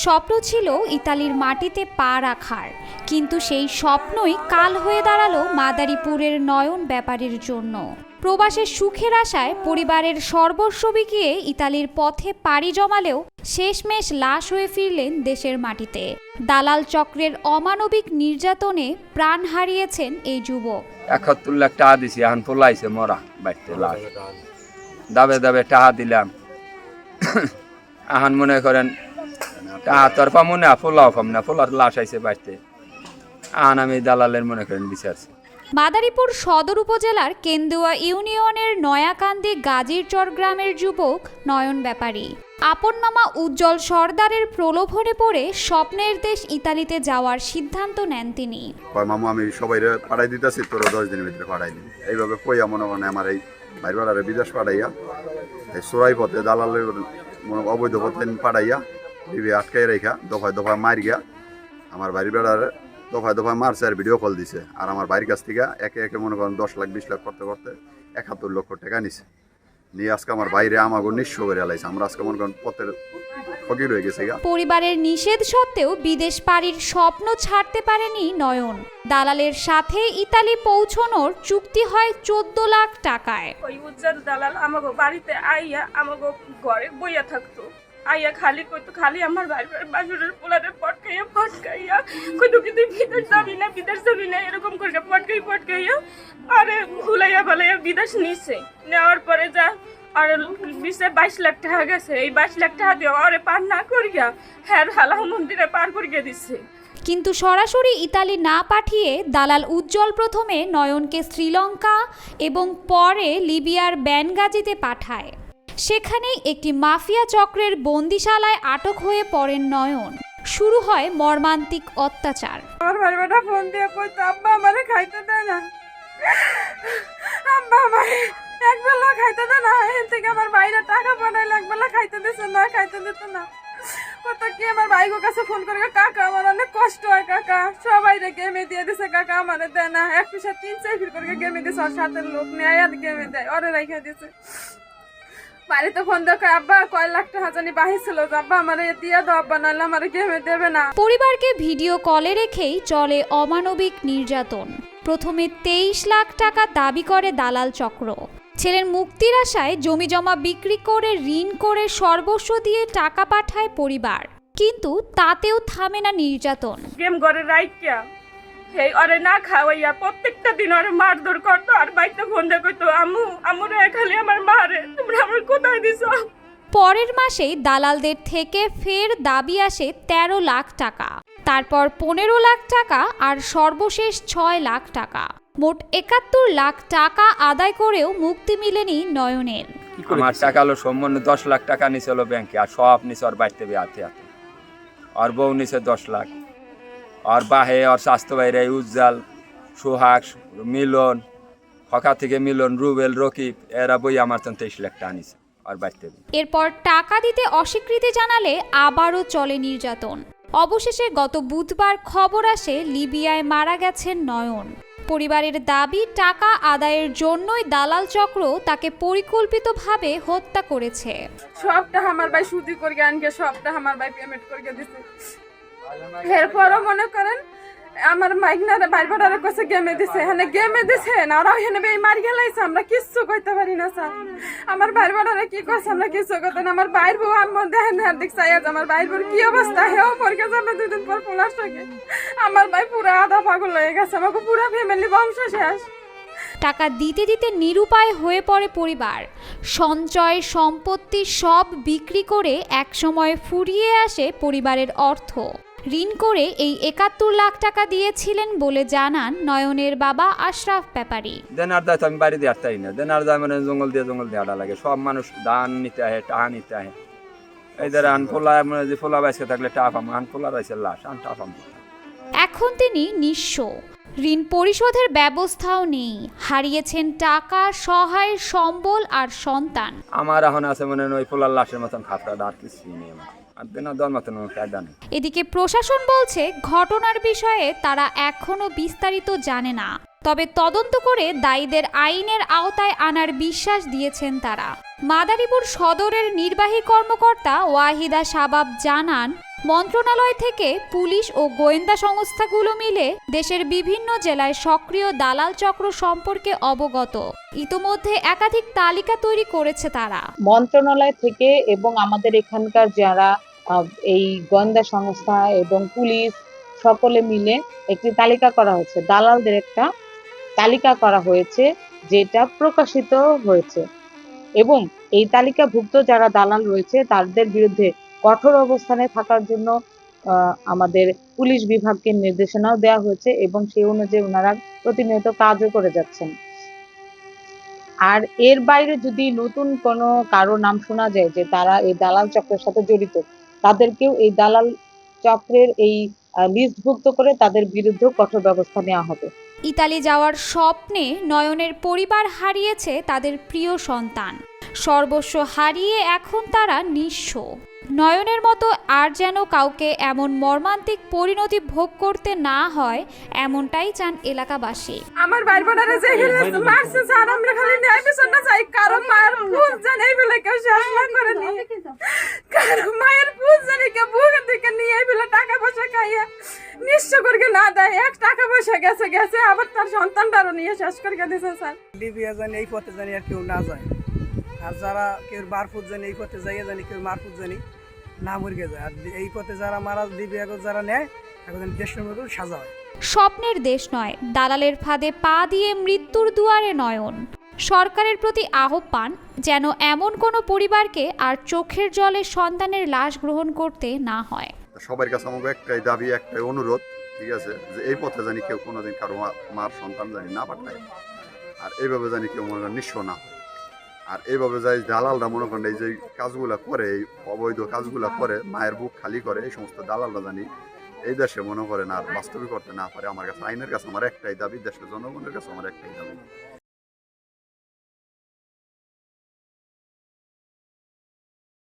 স্বপ্ন ছিল ইতালির মাটিতে পা রাখার, কিন্তু সেই স্বপ্নই কাল হয়ে দাঁড়ালো মাদারীপুরের নয়ন ব্যাপারীর জন্য। প্রবাসের সুখের আশায় পরিবারের সর্বস্ব বিকিয়ে ইতালির পথে পাড়ি জমালেও শেষমেশ লাশ হয়ে ফিরলেন দেশের মাটিতে। দালাল চক্রের অমানবিক নির্যাতনে প্রাণ হারিয়েছেন এই যুবক। ৭১ লাখ টাকা দিছি, এখন পোলাইছে মরা বাড়িতে লাশ। দাবে দাবে টাকা দিলাম, এখন মনে করেন টাকা তোর পামো না, পোলাও পাম না, পোলার লাশ আইছে বাড়িতে। এখন আমি দালালের মনে করেন বিচারছি। মাদারীপুর সদর উপজেলার কেন্দুয়া ইউনিয়নের নয়াকান্দি গাজীরচর গ্রামের যুবক নয়ন ব্যাপারী আপন মামা উজ্জ্বল সর্দারের প্রলোভনে পড়ে স্বপ্নের দেশ ইতালিতে যাওয়ার সিদ্ধান্ত নেন তিনি। মামু আমি সবাই পাঠাই দিতেছি, তোরা 10 দিনের ভিতরে পাঠাই দিন। এইভাবে কইয়া মনে মনে আমার এই বাইর বেড়ারে বিদেশ পাঠাইয়া এই চোরাই পথে দালালের অবৈধ পথে পাঠাইয়া বিবি আটকাই রেখা দফায় দফায় মার গিয়া আমার বাড়ির বেড়ারে দফায় দফায় মারছে আর ভিডিও কল দিছে। আর আমার বাড়ির কাছ থেকে একে একে মনে করেন 10 লাখ 20 লাখ করতে করতে ৭১ লক্ষ টাকা নিছে। নিয়ে আজকে আমার বাইরে আমাকে নিঃস্ব করে আলাইছে। আমরা আজকে মনে করেন পথের ফকির হয়ে গেছে। পরিবারের নিষেধ সত্ত্বেও বিদেশ পাড়ির স্বপ্ন ছাড়তে পারেনি নয়ন। দালালের সাথে ইতালি পৌঁছানোর চুক্তি হয় 14 লাখ টাকায়। ওই উজ্জ্বল দালাল আমাকে বাড়িতে আইয়া আমাকে ঘরে বইয়া থাকতো। আইয়া খালি কইতো, খালি আমার বাসুরের পোলারে পটকাইয়া কইতো কি তুই বিদেশ যাবি না এরকম করে পটকাইয়া আরে ভুলাইয়া ভালাইয়া বিদেশ নিছে। নেওয়ার পরে যা আর 22 লাখ টাকা গেছে। এই 22 লাখ টাকা দিয়ে আরে পার না করিয়া হ্যাঁ হালাহ মন্দিরে পার করিয়া দিচ্ছে। কিন্তু সরাসরি ইতালি না পাঠিয়ে দালাল উজ্জ্বল প্রথমে নয়নকে শ্রীলঙ্কা এবং পরে লিবিয়ার বেনগাজিতে পাঠায়। সেখানেই একটি মাফিয়া চক্রের বন্দিশালায় আটক হয়ে পড়েন নয়ন। শুরু হয় মর্মান্তিক অত্যাচার। আমার বাড়িটা ফোন দিয়ে কইতো, আব্বা আমারে খাইতে দেয় না, আব্বা আমারে একবেলা খাইতে দেয় না। এর থেকে আমার বাইরে টাকা পাঠাইলে একবেলা খাইতে দিছে না, খাইতে দিত না। কত কি আমার ভাইগো কাছে ফোন করে, কাকা আমার অনেক কষ্ট হয়, কাকা সবাই গেমে দিয়ে দিছে, কাকা আমারে দেয় না। এক পিসা 3-4 করে গেমে দিছে, আর সাথে লোক নেয় আর গেমে দেয়, ওরে রাইখা দিছে। বাড়িতে ফোন দেখো, আব্বা কয় লাখ টাকা জানি বাহির ছিল, আব্বা আমারে দিয়া দাও, আব্বা নাহলে আমারে গেমে দেবে না। পরিবারকে ভিডিও কলে রেখেই চলে অমানবিক নির্যাতন। প্রথমে 23 লাখ টাকা দাবি করে দালাল চক্র। ছেলের মুক্তির আশায় জমি জমা বিক্রি করে ঋণ করে সর্বস্ব দিয়ে টাকা পাঠায় পরিবার, কিন্তু তাতেও থামে না নির্যাতন। গেম ঘরে রাইখা এই ওরে না খাওয়াইয়া প্রত্যেকটা দিন ওরে মারধর করতো। আর বাইতে ফোন দিয়ে কইতো, আমুরে খালি আমার মারে, তোমরা আমার কোথায় দিছো। পরের মাসেই দালালদের থেকে ফের দাবি আসে 13 লাখ টাকা, তারপর 15 লাখ টাকা আর সর্বশেষ 6 লাখ টাকা। মোট 71 লাখ টাকা আদায় করেও মুক্তি মিলেনি নয়নের। আমার টাকা হলো সম্পূর্ণ 10 লাখ টাকা নিছিল ব্যাংকে, আর সব নিছে ওর বাড়িতে হাতে হাতে। আর বউ নিছে 10 লাখ, আর বাহে আর স্বাস্থ্য বাইরে উজ্জ্বল, সোহাগ, মিলন, হকা থেকে মিলন, রুবেল, রকিব, এরা বই আমার 23 লাখ টাকা নিছে আর বাড়িতে। এরপর টাকা দিতে অস্বীকৃতি জানালে আবারও চলে নির্যাতন। অবশেষে গত বুধবার খবর আসে লিবিয়ায় মারা গেছেন নয়ন। পরিবারের দাবি, টাকা আদায়ের জন্যই দালাল চক্র তাকে পরিকল্পিতভাবে হত্যা করেছে। সবটা আমার ভাই সুদি করে আনকে, সবটা আমার ভাই পেমেন্ট করে দিছে। এরপরও মনে করেন আমার মাইকনারে বাইরবাড়ারে কাছে গেমে দিছে, এখানে গেমে দিছে না, ওরা এখানে বেই মারি গেলাইছে। আমরা কিচ্ছু কইতে পারি না স্যার। আমার বাইরবাড়ারে কি কইছে আমরা কিচ্ছু কইতে না। আমার বাইর বউ আমার দেখেন হাত দিক চাই, আমার বাইর বউর কি অবস্থা, হেও পরকে যাবে 2 দিন পর পলাশটাকে। আমার ভাই পুরো আধা পাগল হয়ে গেছে, আমাকে পুরো ফ্যামিলি বংশ শেষ। টাকা দিতে দিতে নিরুপায় হয়ে পড়ে পরিবার। সঞ্চয় সম্পত্তি সব বিক্রি করে একসময় ফুরিয়ে আসে পরিবারের অর্থ। ঋণ করে এই 71 লাখ টাকা দিয়েছিলেন বলে জানান নয়নের বাবা আশরাফ ব্যাপারী। দেনার দায় তো আমি বাড়ি দিয়ে আসতেই না, দেনার দায় মানে জঙ্গল দিয়ে হাঁটা লাগে। সব মানুষ ধান নিতে আহে, টাকা নিতে আহে। এই ধরে আনফোলা যে ফোলা বাইসে থাকলে টাফাম, আনফোলা রয়েছে লাশ, আন টাফাম। এখন তিনি নিঃস্ব, ঋণ পরিশোধের ব্যবস্থাও নেই। হারিয়েছেন টাকা, সহায় সম্বল আর সন্তান। আমার এখন আছে মনে ওই ফোলার লাশের মতন খাপড়া, আর কিছু নেই আমার। এদিকে প্রশাসন বলছে ঘটনার বিষয়ে তারা এখনো বিস্তারিত জানে না, তবে তদন্ত করে দায়ীদের আইনের আওতায় আনার বিশ্বাস দিয়েছেন তারা। মাদারীপুর সদরের নির্বাহী কর্মকর্তা ওয়াহিদা শাবাব জানান, মন্ত্রণালয় থেকে পুলিশ ও গোয়েন্দা সংস্থাগুলো মিলে দেশের বিভিন্ন জেলায় সক্রিয় দালাল চক্র সম্পর্কে অবগত। ইতোমধ্যে একাধিক তালিকা তৈরি করেছে তারা। মন্ত্রণালয় থেকে এবং আমাদের এখানকার যারা এই গোয়েন্দা সংস্থা এবং পুলিশ সকলে মিলে একটি তালিকা করা হয়েছে, দালালদের একটা তালিকা করা হয়েছে, যেটা প্রকাশিত হয়েছে এবং এই তালিকাভুক্ত যারা দালাল রয়েছে তাদের বিরুদ্ধে কঠোর অবস্থানে থাকার জন্য আমাদের পুলিশ বিভাগকে নির্দেশনাও দেওয়া হয়েছে এবং সেই অনুযায়ী ওনারা প্রতিনিয়ত কাজও করে যাচ্ছেন। আর এর বাইরে যদি নতুন কোনো কারো নাম শোনা যায় যে তারা এই দালাল চক্রের সাথে জড়িত, তাদেরকেও এই দালাল চক্রের এই লিস্টভুক্ত করে তাদের বিরুদ্ধে কঠোর ব্যবস্থা নেওয়া হবে। ইতালি যাওয়ার স্বপ্নে নয়নের পরিবার হারিয়েছে তাদের প্রিয় সন্তান। সর্বস্ব হারিয়ে এখন তারা নিঃস্ব। নয়নের মতো আর যেন কাউকে এমন মর্মান্তিক পরিণতি ভোগ করতে না হয়, এমনটাই চান এলাকাবাসী। আমার বাইরবাড়ারে যে মারছে স্যার, আমরা খালি ন্যায় বিচার না চাই। কারো মায়ের ভুল জানে এই বলে কেউ শেষ না করেনি, কারো মায়ের ভুল জানে কেউ বুকের দিকে নিয়ে এই বলে টাকা পয়সা খাইয়া নিঃস্ব করে না দেয়। এক টাকা পয়সা গেছে গেছে, আবার তার সন্তানটারও নিয়ে শেষ করে দিয়েছে স্যার। লিবিয়া জানি এই পথে জানি আর কেউ না যায়, আর যারা কেউ মারফুট জানি এই পথে যাইয়া জানি কেউ মারফুট জানি না মরে যায়। আর এই পথে যারা মারা লিবিয়া যারা নেয় এখন দেশের মতো সাজা হয়। স্বপ্নের দেশ নয়, দালালের ফাঁদে পা দিয়ে মৃত্যুর দুয়ারে নয়ন। সরকারের প্রতি আহ্বান যেন এমন কোনো পরিবারকে আর চোখের জলে সন্তানের লাশ গ্রহণ করতে না হয়। সবার কাছে আমাকে একটাই দাবি, একটাই অনুরোধ, ঠিক আছে, যে এই পথে জানি কেউ কোনোদিন কারো মার সন্তান জানি না পাঠায়, আর এইভাবে জানি কেউ মনে করেন নিঃস্ব না হয়। আর এইভাবে যাই দালালরা মনে করেন এই যে কাজগুলা করে, এই অবৈধ কাজগুলা করে, মায়ের বুক খালি করে, এই সমস্ত দালালরা জানি এই দেশে মনে করেন আর বাস্তবিক করতে না পারে। আমার কাছে আইনের কাছে আমার একটাই দাবি, দেশের জনগণের কাছে আমার একটাই দাবি।